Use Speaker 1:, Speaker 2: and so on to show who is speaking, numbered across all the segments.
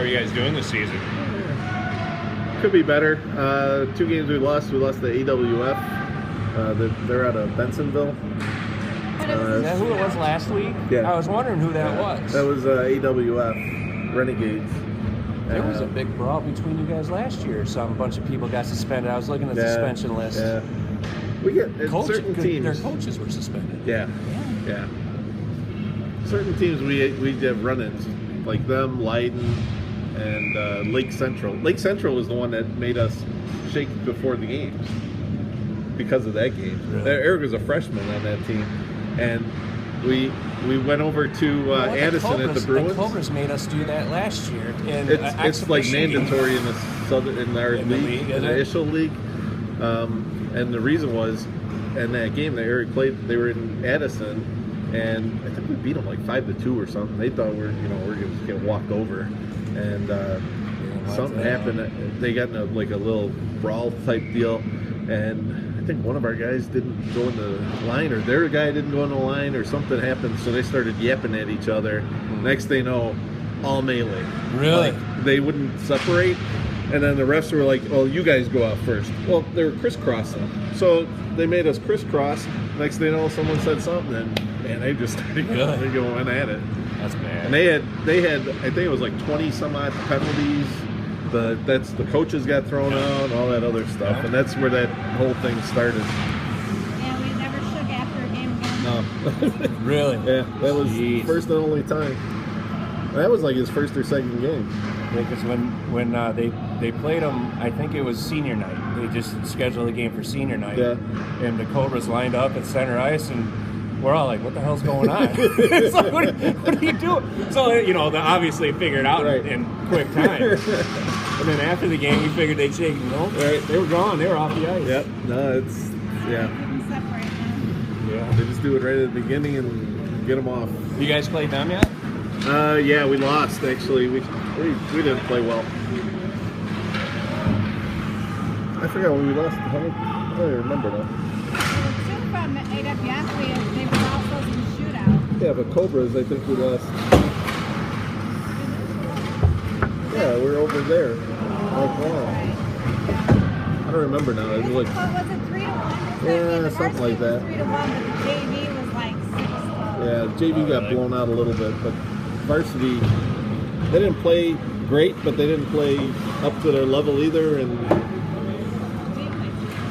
Speaker 1: are you guys doing this season?
Speaker 2: Could be better. 2 games we lost. We lost to AWF. They're out of Bensonville.
Speaker 3: Is that who it was last week?
Speaker 2: Yeah.
Speaker 3: I was wondering who that was.
Speaker 2: That was AWF, Renegades.
Speaker 3: There was a big brawl between you guys last year. A bunch of people got suspended. I was looking at the suspension list.
Speaker 2: Yeah. We get certain teams.
Speaker 3: Their coaches were suspended.
Speaker 2: Yeah. Certain teams we have run-ins, like them, Leiden, and Lake Central. Lake Central was the one that made us shake before the games because of that game.
Speaker 3: Really?
Speaker 2: Eric was a freshman on that team, and we went over to Addison at the Bruins.
Speaker 3: The Cobras made us do that last year.
Speaker 2: It's like mandatory in our league, in the initial league. And the reason was, in that game that Eric played, they were in Addison, and I think we beat them like 5-2 or something. They thought we're going to get walked over, and something happened. They got in a little brawl type deal, and I think one of our guys didn't go in the line, or their guy didn't go in the line, or something happened. So they started yapping at each other. Next thing you know, all melee.
Speaker 3: Really?
Speaker 2: Like, they wouldn't separate. And then the refs were like, well, you guys go out first. Well, they were crisscrossing. So they made us crisscross. Next thing you know, someone said something, and they just started going at it.
Speaker 3: That's bad.
Speaker 2: And they had, I think it was like 20 some odd penalties. The coaches got thrown out, all that other stuff. Yeah. And that's where that whole thing started.
Speaker 4: Yeah, we never shook after a game again.
Speaker 2: No.
Speaker 3: Really?
Speaker 2: Yeah, that was first and only time. That was like his first or second game.
Speaker 3: Yeah, because when they played them, I think it was senior night. They just scheduled the game for senior night.
Speaker 2: Yeah.
Speaker 3: And the Cobras lined up at center ice, and we're all like, what the hell's going on? It's like, what are you doing? So, they obviously figured it out in quick time. And then after the game, we figured they'd shake. They were gone. They were off the ice.
Speaker 2: Yep. No, it's, yeah. Yeah. They just do it right at the beginning and get them off.
Speaker 3: You guys played them yet?
Speaker 2: Yeah, we lost, actually. We didn't play well. I forgot when we lost. I don't remember now.
Speaker 4: Two from AWS, they were also in the shootout.
Speaker 2: Yeah, but Cobras, I think we lost. Yeah, we're over there. Like, wow. I don't remember now. It was like,
Speaker 4: was it 3-1?
Speaker 2: Yeah, something like that.
Speaker 4: 3-1, but the JV was like 6-0.
Speaker 2: Yeah, JV got blown out a little bit, but Varsity, they didn't play great, but they didn't play up to their level either, and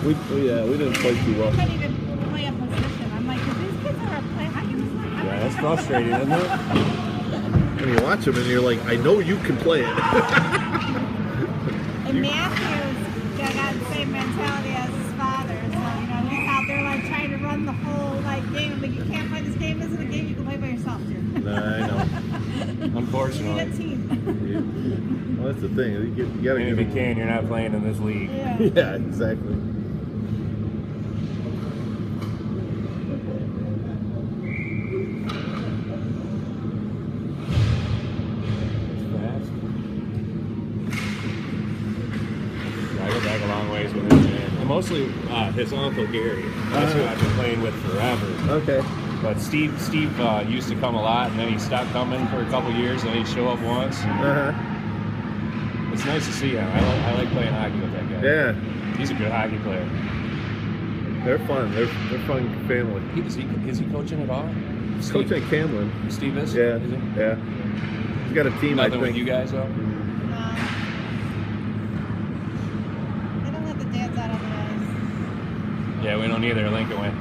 Speaker 2: we didn't play too well.
Speaker 4: They couldn't even play a position. I'm like, these kids are playing hockey.
Speaker 3: Yeah, that's frustrating, isn't it?
Speaker 2: And you watch them and you're like, I know you can play it.
Speaker 4: And Matthew's got the same mentality as his father. So, he's out there like trying to run the whole game. I'm like, you can't play this game. This isn't a game you can play by yourself, too.
Speaker 2: Nah, I know.
Speaker 3: Unfortunately.
Speaker 4: You need a team.
Speaker 2: Well, that's the thing. You gotta
Speaker 3: if you can, you're not playing in this league.
Speaker 4: Yeah,
Speaker 2: yeah, exactly.
Speaker 3: Mostly his uncle Gary. That's who I've been playing with forever.
Speaker 2: Okay.
Speaker 3: But Steve used to come a lot, and then he stopped coming for a couple years, and he'd show up once. It's nice to see him. I like playing hockey with that guy.
Speaker 2: Yeah.
Speaker 3: He's a good hockey player.
Speaker 2: They're fun. They're fun family.
Speaker 3: Is he coaching at all?
Speaker 2: He's coaching at Camlin.
Speaker 3: Steve is?
Speaker 2: Yeah.
Speaker 3: Is he?
Speaker 2: Yeah. He's got a team,
Speaker 3: Nothing
Speaker 2: I think.
Speaker 3: with you guys, though? Yeah, we don't either. Lincoln went.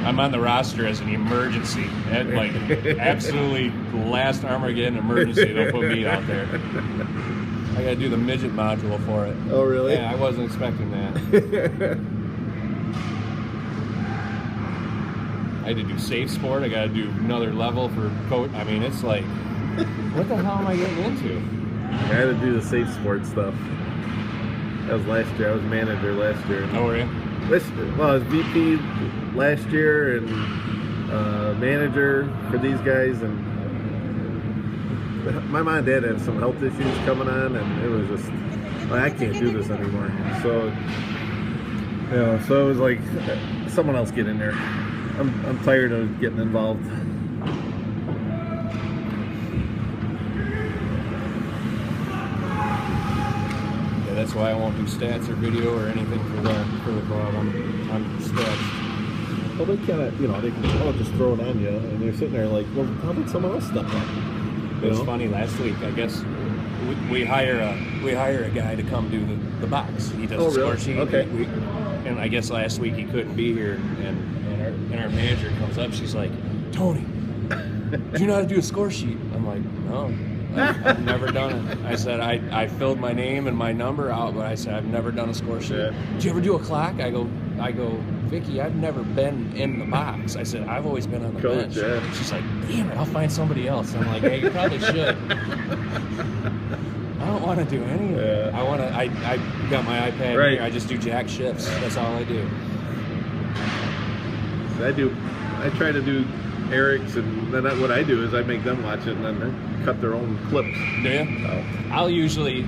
Speaker 3: I'm on the roster as an emergency. Like, absolutely last Armageddon emergency. They'll put me out there. I got to do the midget module for it.
Speaker 2: Oh, really?
Speaker 3: Yeah, I wasn't expecting that. I had to do safe sport. I got to do another level for coach. I mean, it's like, what the hell am I getting into?
Speaker 2: I had to do the safe sport stuff. That was last year. I was manager last year.
Speaker 3: Oh, were you?
Speaker 2: Well, I was VP last year and manager for these guys, and my mom and dad had some health issues coming on, and it was just, I can't do this anymore. So, so it was like, someone else get in there. I'm tired of getting involved.
Speaker 3: That's why I won't do stats or video or anything for the club. I'm stats.
Speaker 2: Well, they kind of, they can just throw it on you, and they're sitting there like, well, how about someone else step up?
Speaker 3: It was funny last week. I guess we hire a guy to come do the box. He does the score sheet.
Speaker 2: Okay.
Speaker 3: And I guess last week he couldn't be here, and our manager comes up. She's like, Tony, do you know how to do a score sheet? I'm like, no. I've never done it. I said, I filled my name and my number out, but I said, I've never done a score sheet. Yeah. Did you ever do a clock? I go, Vicky, I've never been in the box. I said, I've always been on the bench. Yeah. She's like, damn it, I'll find somebody else. I'm like, hey, you probably should. I don't want to do any of it. I got my iPad here. I just do jack shifts. That's all I do.
Speaker 2: I try to do Eric's, and then what I do is I make them watch it, and then they cut their own clips.
Speaker 3: Do you?
Speaker 2: So.
Speaker 3: I'll usually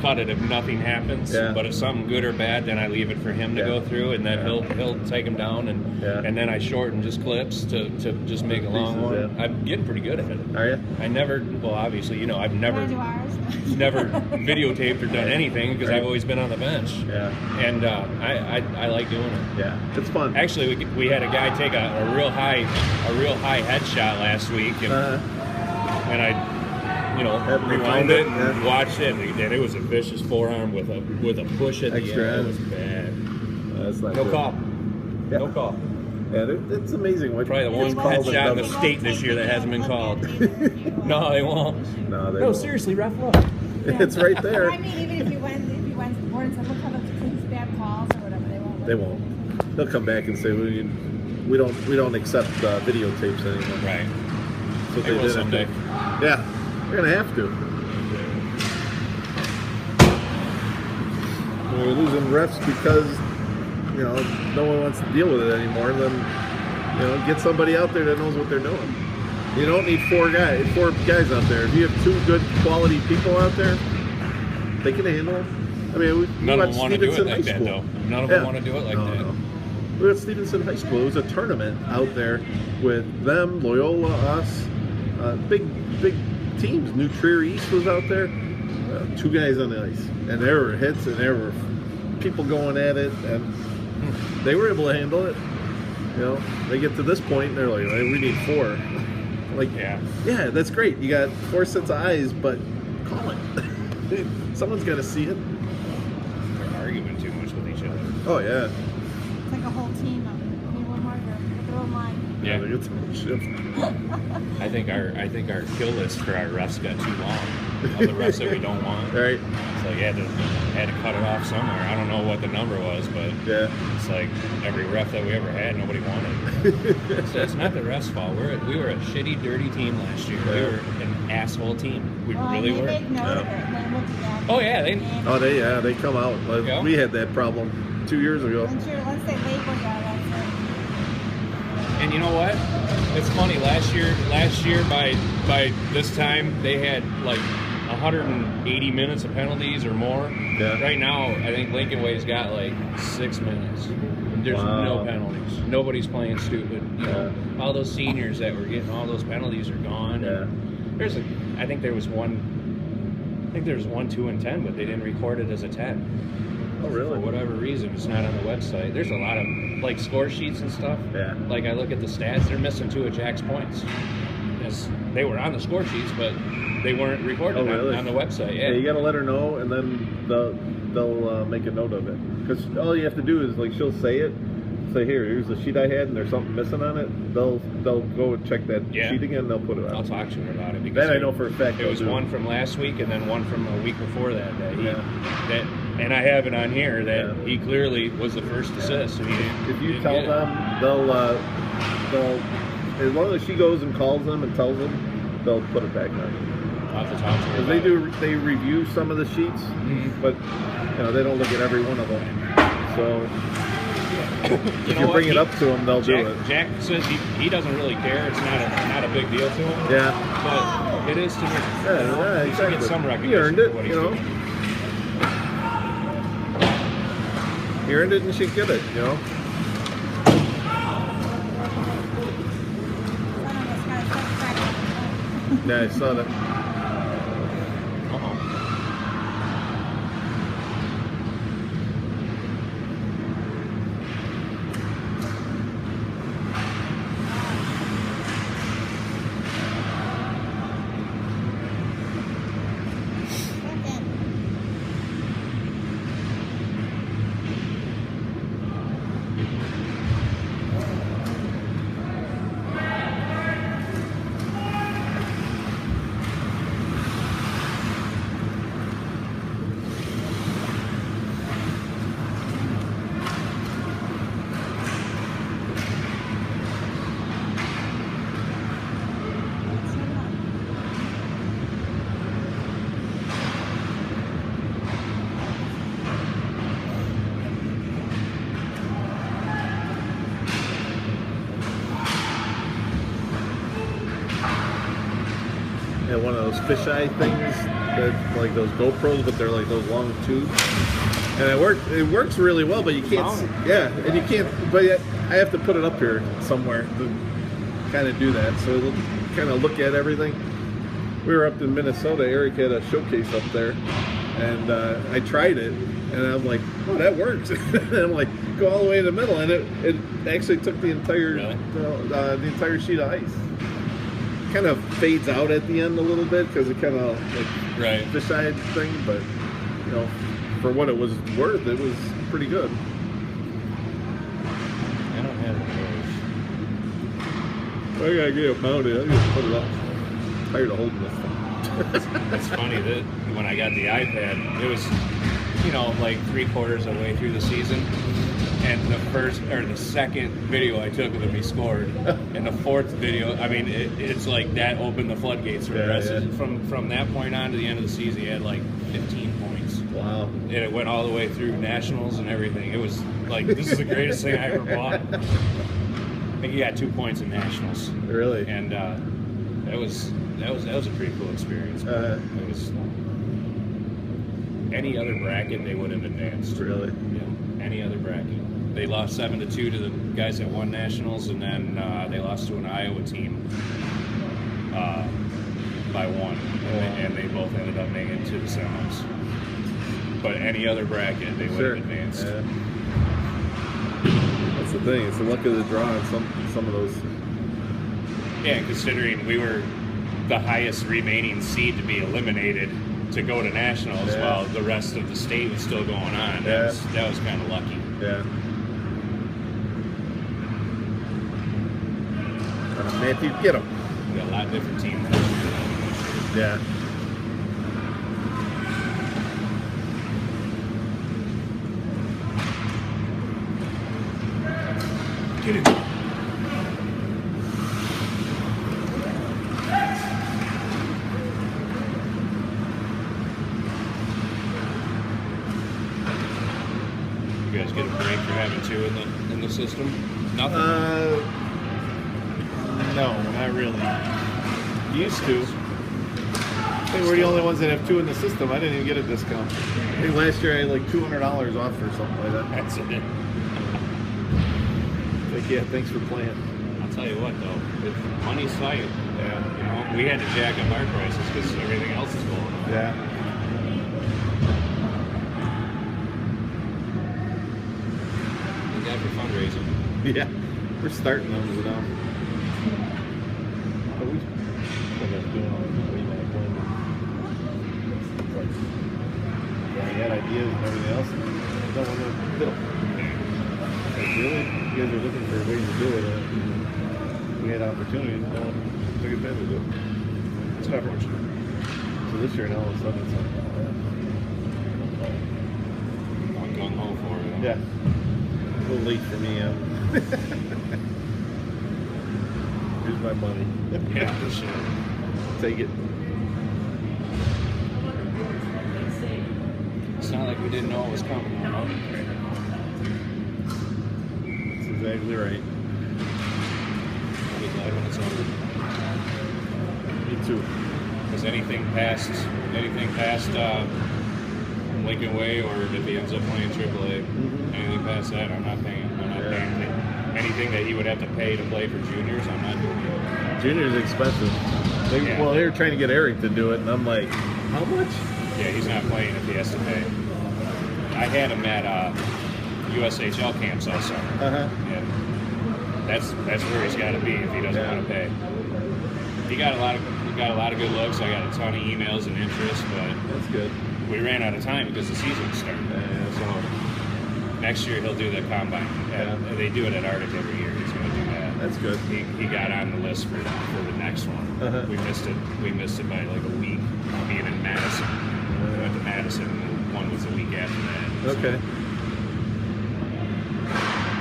Speaker 3: cut it if nothing happens. Yeah. But if something good or bad, then I leave it for him to go through, and then he'll take them down, and then I shorten just clips to just make a long one. Yeah. I'm getting pretty good at it.
Speaker 2: Are you?
Speaker 3: I never. Well, obviously, I've never videotaped or done anything because I've always been on the bench. Yeah. And I like doing it.
Speaker 2: Yeah, it's fun.
Speaker 3: Actually, we had a guy take a real high headshot last week, and I rewound it and watched it, and it was a vicious forearm with a push at the end. It was bad.
Speaker 2: That's not
Speaker 3: no
Speaker 2: good.
Speaker 3: call.
Speaker 2: Yeah.
Speaker 3: No call.
Speaker 2: Yeah, it's amazing.
Speaker 3: Probably the one headshot in the state this year that hasn't been called. No, they won't.
Speaker 2: No,
Speaker 3: seriously, ref, look.
Speaker 2: It's right there.
Speaker 4: I mean, even if you went to the board and said, look how the things bad calls or whatever, they won't.
Speaker 2: They won't. They'll come back and say, we don't accept videotapes anymore.
Speaker 3: Right.
Speaker 2: That's what they did
Speaker 3: someday.
Speaker 2: Yeah, we're gonna have to. We're losing refs because no one wants to deal with it anymore. Then get somebody out there that knows what they're doing. You don't need four guys out there. If you have two good quality people out there, they can handle it. I mean,
Speaker 3: none of them want to do it like that, though. None of them want to do it like that. No.
Speaker 2: We were at Stevenson High School. It was a tournament out there with them, Loyola, us, big teams. New Trier East was out there. 2 guys on the ice, and there were hits, and there were people going at it, and they were able to handle it. They get to this point, and they're like, we need 4. Like, yeah, that's great. You got 4 sets of eyes, but call it. Someone's got to see it.
Speaker 3: They're arguing too much with each other.
Speaker 2: Oh yeah.
Speaker 4: It's like a whole team of one marker with their own line.
Speaker 3: Yeah.
Speaker 2: I
Speaker 3: think our kill list for our refs got too long. All the refs that we don't want.
Speaker 2: Right.
Speaker 3: So you had to cut it off somewhere. I don't know what the number was, but it's like every ref that we ever had, nobody wanted. So it's not the refs' fault. We were a shitty, dirty team last year. We were an asshole team. We really were.
Speaker 4: They know it.
Speaker 3: Oh yeah,
Speaker 2: they come out. We had that problem 2 years ago.
Speaker 4: Once they label you, that's it.
Speaker 3: And you know what? It's funny. Last year by this time they had like 180 minutes of penalties or more. Yeah. Right now, I think Lincoln Way's got like 6 minutes. There's no penalties. Nobody's playing stupid. All those seniors that were getting all those penalties are gone. Yeah. I think there was 1, 2, and 10, but they didn't record it as a 10.
Speaker 2: Oh, really?
Speaker 3: For whatever reason, it's not on the website. There's a lot of like score sheets and stuff.
Speaker 2: Yeah.
Speaker 3: Like I look at the stats, they're missing 2 of Jack's points. They were on the score sheets, but they weren't recorded on the website. Yeah.
Speaker 2: You got to let her know, and then they'll make a note of it. Because all you have to do is she'll say it. Say, here's the sheet I had, and there's something missing on it. They'll go and check that sheet again. And they'll put it on.
Speaker 3: I'll talk to him about it because
Speaker 2: that I know for a fact.
Speaker 3: It was one from last week, and then one from a week before that. And I have it on here that he clearly was the first assist.
Speaker 2: If you tell them, they'll as long as she goes and calls them and tells them, they'll put it back on.
Speaker 3: I'll have to talk to her.
Speaker 2: They review some of the sheets, but they don't look at every one of them. So. If you bring it up to him, they'll do it.
Speaker 3: Jack says he doesn't really care. It's not a big deal to him.
Speaker 2: Yeah.
Speaker 3: But it is to me.
Speaker 2: Yeah, exactly.
Speaker 3: He should get some recognition.
Speaker 2: He earned it,
Speaker 3: for what he's doing.
Speaker 2: He earned it and she get it, Yeah, I saw that. had one of those fisheye things, that, like those GoPros, but they're like those long tubes. And it works really well, but you can't. And you can't. But I have to put it up here somewhere to kind of do that. So it'll kind of look at everything. We were up in Minnesota. Eric had a showcase up there, and I tried it, and I'm like, oh, that works. And I'm like, go all the way in the middle, and it actually took the entire the entire sheet of ice. Kind of fades out at the end a little bit because it kind of like fisheye thing, but you know, for what it was worth, it was pretty good.
Speaker 3: I don't have
Speaker 2: I gotta get it mounted. I gotta put it up. I'm tired of holding this thing.
Speaker 3: It's funny that when I got the iPad, it was, you know, like 3/4 of the way through the season, and the second video I took of him, he scored, and the fourth video, I mean, it's like that opened the floodgates for the rest of it. From that point on to the end of the season, he had like 15 points.
Speaker 2: Wow. And
Speaker 3: it went all the way through nationals and everything. It was like, this is the greatest thing I ever bought. I think he got 2 points in nationals.
Speaker 2: Really?
Speaker 3: And that was a pretty cool experience. It was any other bracket they would have advanced.
Speaker 2: Really?
Speaker 3: Yeah. Any other bracket. They lost 7-2 to the guys that won nationals, and then they lost to an Iowa team by 1, and they both ended up making it to the semis. But any other bracket, they would have advanced.
Speaker 2: Yeah. That's the thing. It's the luck of the draw on some of those.
Speaker 3: Yeah, considering we were the highest remaining seed to be eliminated to go to nationals while the rest of the state was still going on. That was kind of lucky.
Speaker 2: Yeah. Matthew, get him.
Speaker 3: We got a lot of different teams this year.
Speaker 2: Yeah.
Speaker 3: Get it. You guys get a break for having 2 in the system? Nothing.
Speaker 2: No, not really. Used to. I think we're the only ones that have 2 in the system. I didn't even get a discount. I think last year I had like $200 off or something like that.
Speaker 3: That's it.
Speaker 2: Like, yeah, thanks for playing.
Speaker 3: I'll tell you what, though, it's money's tight. Yeah. You know, we had to jack up our prices because everything else is going on.
Speaker 2: Yeah.
Speaker 3: Thank God for fundraising.
Speaker 2: Yeah. We're starting those now. But we doing all this way back when. I had ideas and everything else. I don't want to fiddle. Like, really? You guys are looking for ways to do it. We had opportunities. No one took advantage of it.
Speaker 3: It's unfortunate.
Speaker 2: So this year, now all of a sudden, it's like,
Speaker 3: I'm gung ho for it.
Speaker 2: yeah. A little late for me, yeah. Here's my money.
Speaker 3: Yeah, for sure.
Speaker 2: Take it.
Speaker 3: It's not like we didn't know it was coming, you know?
Speaker 2: That's exactly right.
Speaker 3: I'll be glad when it's over.
Speaker 2: Me too.
Speaker 3: Because anything past Lincoln Way, or if he ends up playing AAA, anything past that, I'm not paying. I'm not paying anything that he would have to pay to play for juniors. I'm not doing it.
Speaker 2: Junior's expensive. Well, they were trying to get Eric to do it, and I'm like, how much?
Speaker 3: Yeah, he's not playing if he has to pay. I had him at USHL camps all summer. And that's where he's got to be if he doesn't want to pay. He got a lot of good looks. I got a ton of emails and interest, but
Speaker 2: that's good.
Speaker 3: We ran out of time because the season was starting. So next year he'll do the combine. They do it at Arctic every year. He's going to do that.
Speaker 2: That's good.
Speaker 3: He got on the list for the next one. We missed it by like a week. Being in Madison. We went to Madison, and one was a week after that.
Speaker 2: Okay.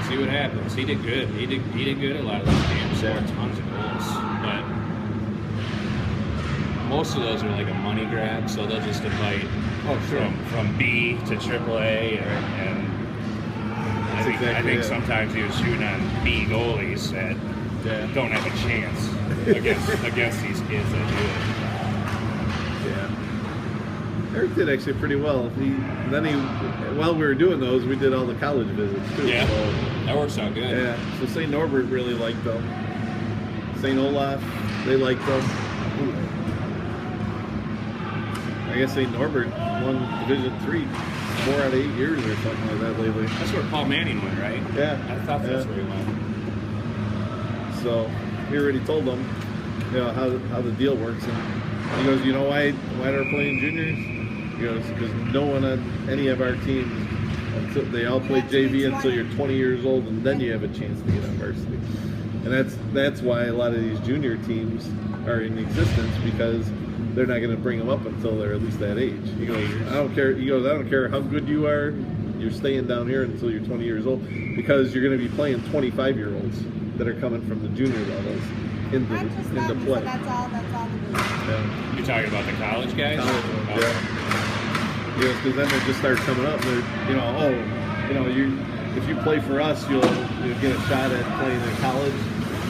Speaker 3: See what happens. He did good. He did good at a lot of those games. Scored tons of goals, but most of those are like a money grab. So they'll just invite from B to AAA, and I think sometimes he was shooting on B goalies that don't have a chance against these kids that do it.
Speaker 2: Eric did actually pretty well. While we were doing those, we did all the college visits too.
Speaker 3: Yeah,
Speaker 2: so,
Speaker 3: that works out good.
Speaker 2: Yeah, so St. Norbert really liked them. St. Olaf, they liked them. I guess St. Norbert won Division III 4 out of 8 years or something like that lately.
Speaker 3: That's where Paul Manning went, right?
Speaker 2: Yeah.
Speaker 3: I thought that's where he went.
Speaker 2: So he already told them, how the deal works. And he goes, you know why they're playing juniors? He goes, because no one on any of our teams, they all play JV until you're 20 years old, and then you have a chance to get on varsity. And that's why a lot of these junior teams are in existence, because they're not going to bring them up until they're at least that age. He goes, I don't care. He goes, I don't care how good you are. You're staying down here until you're 20 years old, because you're going to be playing 25-year-olds that are coming from the junior levels into play.
Speaker 4: So that's all the
Speaker 2: Yeah.
Speaker 3: You're talking about the college guys?
Speaker 2: College ones, yeah. Yes, because then they just start coming up. They're, if you play for us, you'll get a shot at playing in college,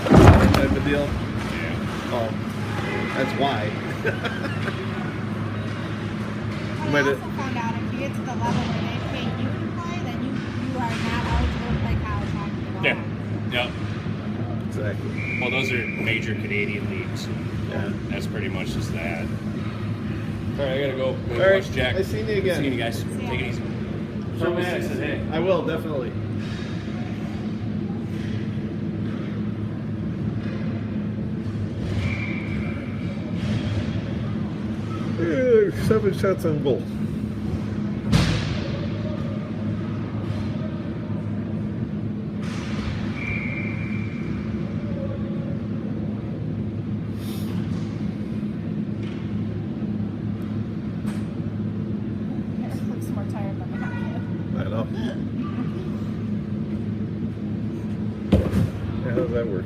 Speaker 2: that type of deal.
Speaker 3: Yeah.
Speaker 2: Oh, that's why.
Speaker 4: I also found out if you get to the level where they pay you to play, then you are not eligible to play college hockey at all.
Speaker 3: Yeah. Yep.
Speaker 2: Exactly.
Speaker 3: Well, those are major Canadian leagues.
Speaker 2: Yeah.
Speaker 3: That's pretty much just that. All right, I gotta go.
Speaker 2: All right.
Speaker 3: Watch Jack.
Speaker 2: I seen you again.
Speaker 3: See you guys. Take it easy. Show me I said hey.
Speaker 2: I will, definitely. Yeah, 7 shots on goal.
Speaker 4: Looks more tired than that.
Speaker 2: I know. How does that work?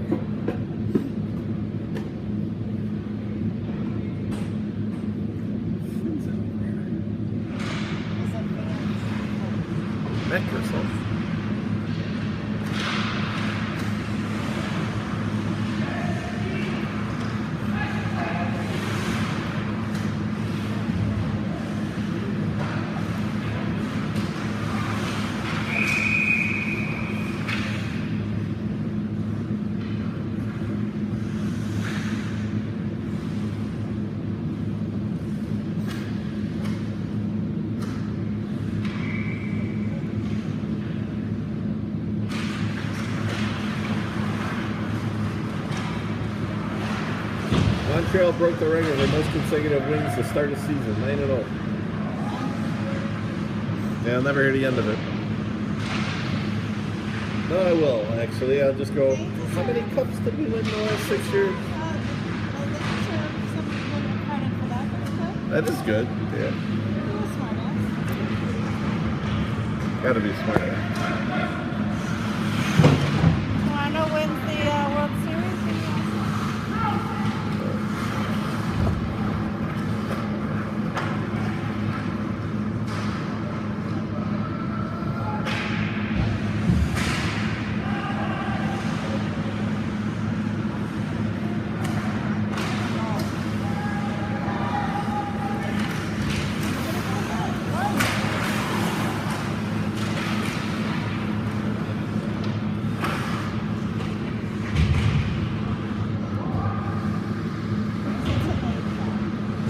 Speaker 2: Microsoft. Montreal broke the record for most consecutive wins to start a season, 9-0. Yeah, I'll never hear the end of it. No, I will, actually. I'll just go, how many cups did we win in the last 6 years? That is good, yeah. Gotta be smart.
Speaker 4: I know when's the World Series.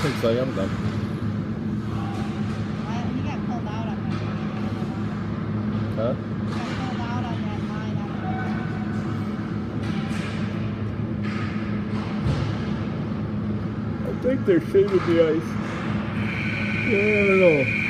Speaker 2: Looks like I'm done.
Speaker 4: He got pulled out on that.
Speaker 2: Huh?
Speaker 4: He got pulled out on that line.
Speaker 2: I think they're shaving the ice. I don't know.